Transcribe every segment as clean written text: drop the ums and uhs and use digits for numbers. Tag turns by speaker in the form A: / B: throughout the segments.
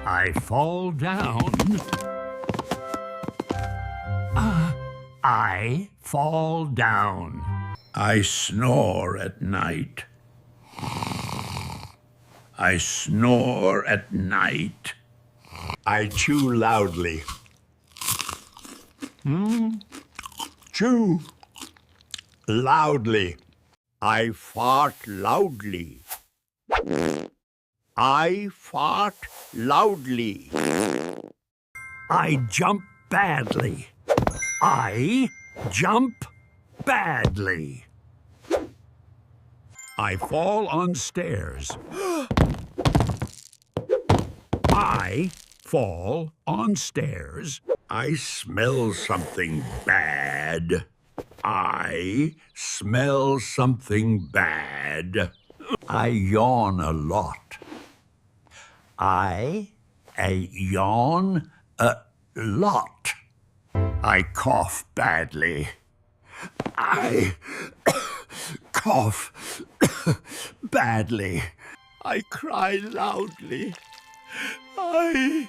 A: I fall down. I fall down. I snore at night. I snore at night. I chew loudly. Chew loudly. I fart loudly. I fart loudly. I jump badly. I jump badly. I fall on stairs. I fall on stairs. I smell something bad. I smell something bad. I yawn a lot. I yawn a lot. I cough badly. I cough badly. I cry loudly. I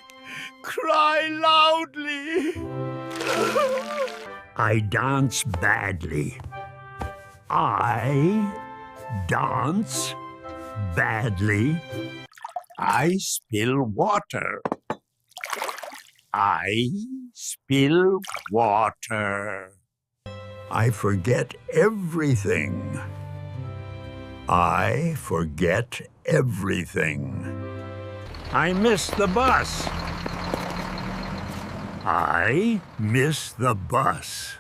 A: cry loudly. I dance badly. I dance badly. I spill water. I spill water. I forget everything. I forget everything. I miss the bus. I miss the bus.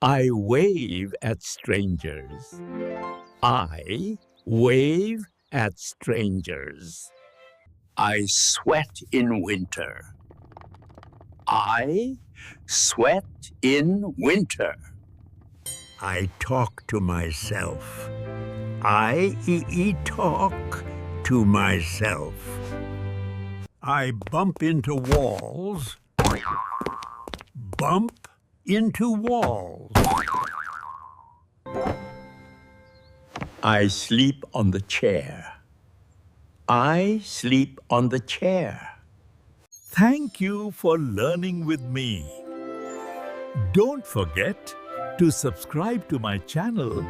A: I wave at strangers. I wave at strangers. I sweat in winter. I sweat in winter. I talk to myself. I talk to myself. I bump into walls. Bump into walls. I sleep on the chair. I sleep on the chair.
B: Thank you for learning with me. Don't forget to subscribe to my channel